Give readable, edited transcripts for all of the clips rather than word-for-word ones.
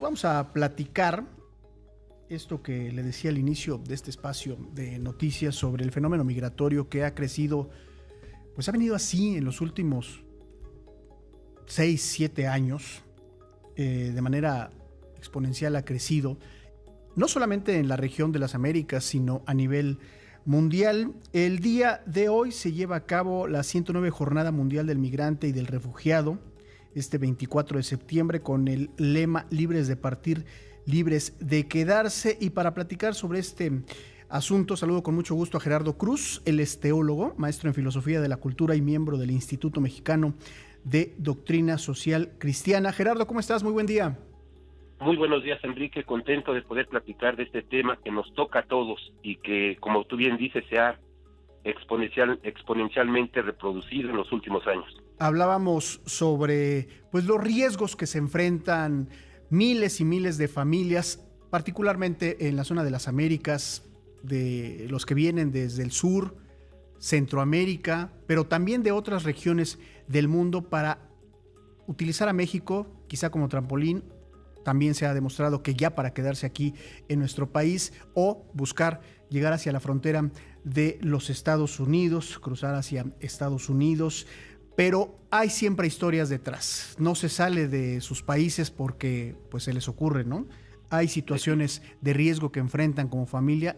vamos a platicar esto que le decía al inicio de este espacio de noticias sobre el fenómeno migratorio que ha crecido, pues ha venido así en los últimos 6, 7 años, de manera exponencial ha crecido, no solamente en la región de las Américas, sino a nivel mundial. El día de hoy se lleva a cabo la 109 Jornada Mundial del Migrante y del Refugiado, este 24 de septiembre, con el lema Libres de partir, libres de quedarse. Y para platicar sobre este asunto, saludo con mucho gusto a Gerardo Cruz. Él es teólogo, maestro en filosofía de la cultura y miembro del Instituto Mexicano de Doctrina Social Cristiana. Gerardo, ¿cómo estás? Muy buen día. Muy buenos días, Enrique. Contento de poder platicar de este tema que nos toca a todos y que, como tú bien dices, se ha exponencialmente reproducido en los últimos años. Hablábamos sobre pues los riesgos que se enfrentan miles y miles de familias, particularmente en la zona de las Américas, de los que vienen desde el sur, Centroamérica, pero también de otras regiones del mundo, para utilizar a México quizá como trampolín. También se ha demostrado que ya para quedarse aquí en nuestro país, o buscar llegar hacia la frontera de los Estados Unidos, cruzar hacia Estados Unidos. Pero hay siempre historias detrás. No se sale de sus países porque pues se les ocurre, ¿no? Hay situaciones de riesgo que enfrentan como familia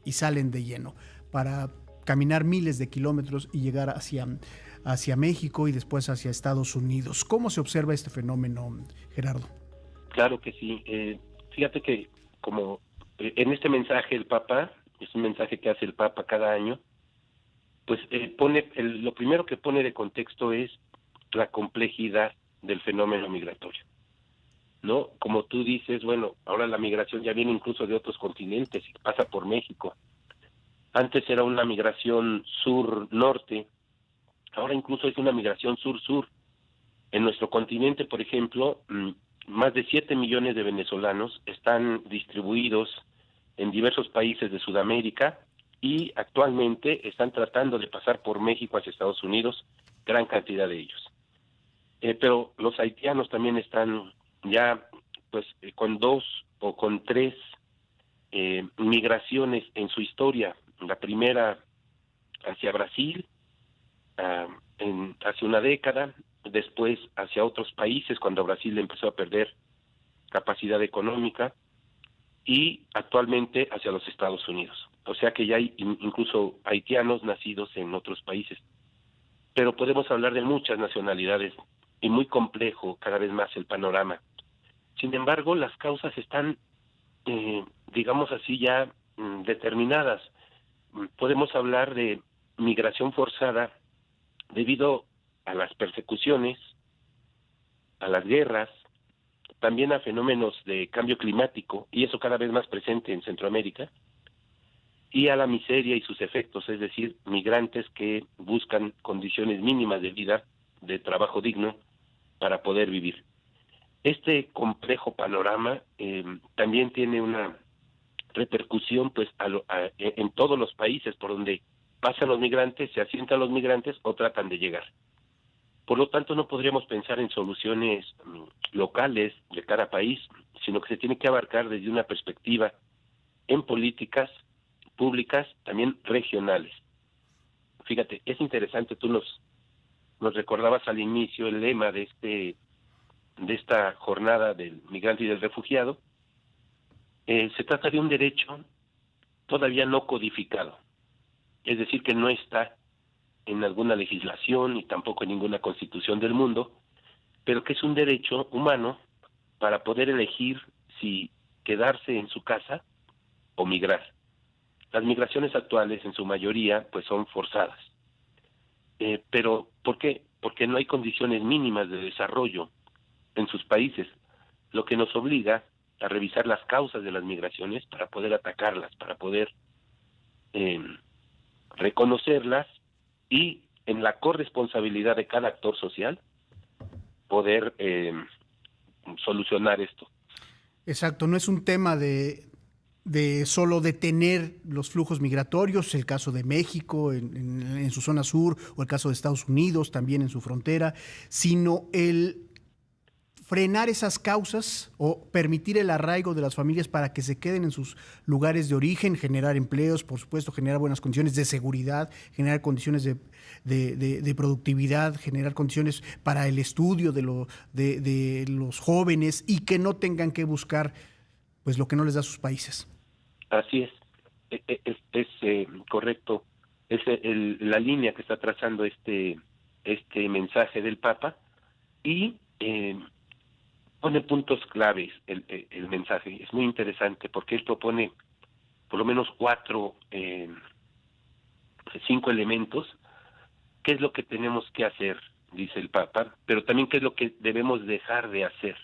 y salen de lleno para caminar miles de kilómetros y llegar hacia México y después hacia Estados Unidos. ¿Cómo se observa este fenómeno, Gerardo? Claro que sí. Fíjate que como en este mensaje el Papa, es un mensaje que hace el Papa cada año, pues lo primero que pone de contexto es la complejidad del fenómeno migratorio, ¿no? Como tú dices, bueno, ahora la migración ya viene incluso de otros continentes y pasa por México. Antes era una migración sur-norte, ahora incluso es una migración sur-sur. En nuestro continente, por ejemplo, más de 7 millones de venezolanos están distribuidos en diversos países de Sudamérica y actualmente están tratando de pasar por México hacia Estados Unidos, gran cantidad de ellos. Pero los haitianos también están ya pues con 2 o con 3 migraciones en su historia. La primera hacia Brasil, hace una década, después hacia otros países cuando Brasil empezó a perder capacidad económica, y actualmente hacia los Estados Unidos. O sea que ya hay incluso haitianos nacidos en otros países. Pero podemos hablar de muchas nacionalidades y muy complejo cada vez más el panorama. Sin embargo, las causas están, digamos así, ya determinadas. Podemos hablar de migración forzada debido a las persecuciones, a las guerras, también a fenómenos de cambio climático, y eso cada vez más presente en Centroamérica, y a la miseria y sus efectos, es decir, migrantes que buscan condiciones mínimas de vida, de trabajo digno, para poder vivir. Este complejo panorama también tiene una repercusión pues en todos los países por donde pasan los migrantes, se asientan los migrantes o tratan de llegar. Por lo tanto, no podríamos pensar en soluciones locales de cada país, sino que se tiene que abarcar desde una perspectiva en políticas públicas, también regionales. Fíjate, es interesante, tú nos recordabas al inicio el lema de esta jornada del migrante y del refugiado. Se trata de un derecho todavía no codificado, es decir, que no está en alguna legislación ni tampoco en ninguna constitución del mundo, pero que es un derecho humano para poder elegir si quedarse en su casa o migrar. Las migraciones actuales en su mayoría pues son forzadas. Pero ¿por qué? Porque no hay condiciones mínimas de desarrollo en sus países, lo que nos obliga a revisar las causas de las migraciones para poder atacarlas, para poder reconocerlas y en la corresponsabilidad de cada actor social poder solucionar esto. Exacto, no es un tema de solo detener los flujos migratorios, el caso de México en su zona sur, o el caso de Estados Unidos también en su frontera, sino el frenar esas causas o permitir el arraigo de las familias para que se queden en sus lugares de origen, generar empleos, por supuesto, generar buenas condiciones de seguridad, generar condiciones de productividad, generar condiciones para el estudio de los jóvenes y que no tengan que buscar pues lo que no les da sus países. Así es. Es correcto. Es la línea que está trazando este mensaje del Papa y pone puntos claves el mensaje. Es muy interesante porque él propone por lo menos 5 elementos. ¿Qué es lo que tenemos que hacer? Dice el Papa, pero también qué es lo que debemos dejar de hacer.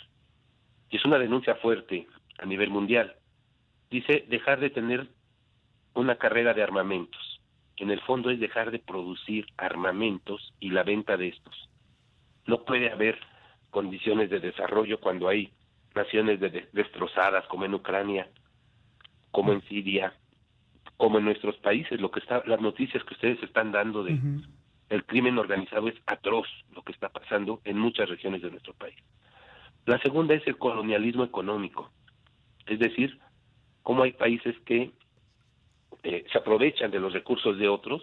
Y es una denuncia fuerte a nivel mundial. Dice dejar de tener una carrera de armamentos. En el fondo es dejar de producir armamentos y la venta de estos. No puede haber condiciones de desarrollo cuando hay naciones destrozadas como en Ucrania, como en Siria, como en nuestros países. Las noticias que ustedes están dando de el crimen organizado es atroz, lo que está pasando en muchas regiones de nuestro país. La segunda es el colonialismo económico, es decir, cómo hay países que se aprovechan de los recursos de otros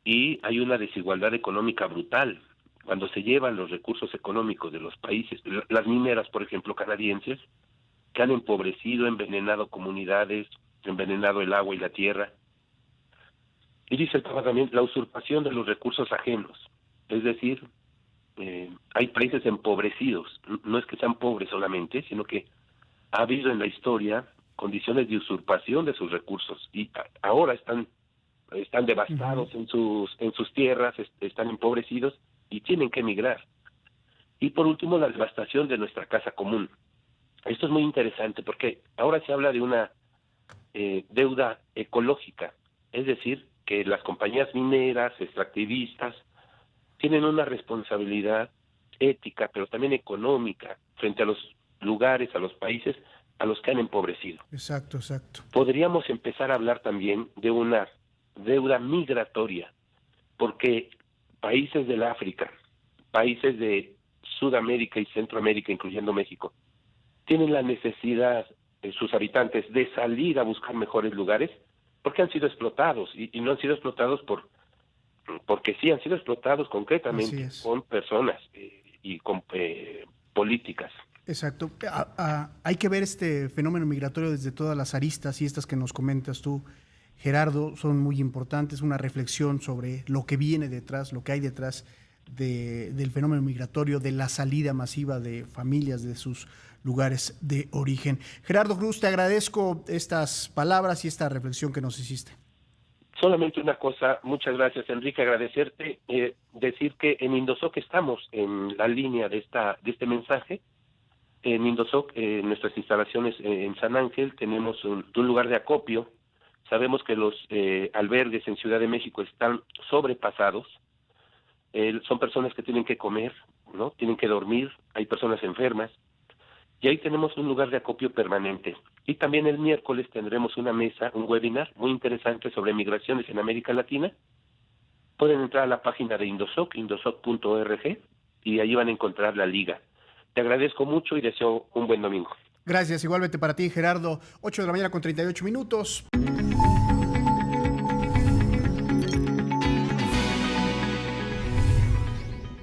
y hay una desigualdad económica brutal. Cuando se llevan los recursos económicos de los países, las mineras, por ejemplo, canadienses, que han empobrecido, envenenado comunidades, envenenado el agua y la tierra. Y dice el Papa también la usurpación de los recursos ajenos, es decir, hay países empobrecidos, no es que sean pobres solamente, sino que ha habido en la historia condiciones de usurpación de sus recursos y ahora están devastados en sus tierras, están empobrecidos y tienen que emigrar. Y por último, la devastación de nuestra casa común. Esto es muy interesante porque ahora se habla de una deuda ecológica, es decir, que las compañías mineras, extractivistas, tienen una responsabilidad ética, pero también económica, frente a los lugares, a los países a los que han empobrecido. Exacto. Podríamos empezar a hablar también de una deuda migratoria, porque países del África, países de Sudamérica y Centroamérica, incluyendo México, tienen la necesidad, sus habitantes, de salir a buscar mejores lugares, porque han sido explotados, y no han sido explotados porque sí, han sido explotados concretamente con personas y con políticas. Exacto. Hay que ver este fenómeno migratorio desde todas las aristas y estas que nos comentas tú, Gerardo, son muy importantes, una reflexión sobre lo que viene detrás, lo que hay detrás del fenómeno migratorio, de la salida masiva de familias de sus lugares de origen. Gerardo Cruz, te agradezco estas palabras y esta reflexión que nos hiciste. Solamente una cosa, muchas gracias, Enrique, agradecerte, decir que en Indosoc estamos en la línea de este mensaje. En Indosoc, en nuestras instalaciones en San Ángel, tenemos un lugar de acopio. Sabemos que los albergues en Ciudad de México están sobrepasados. Son personas que tienen que comer, ¿no? Tienen que dormir, hay personas enfermas. Y ahí tenemos un lugar de acopio permanente. Y también el miércoles tendremos una mesa, un webinar muy interesante sobre migraciones en América Latina. Pueden entrar a la página de Indosoc, indosoc.org, y ahí van a encontrar la liga. Te agradezco mucho y deseo un buen domingo. Gracias, igualmente para ti, Gerardo. 8 de la mañana con 38 minutos.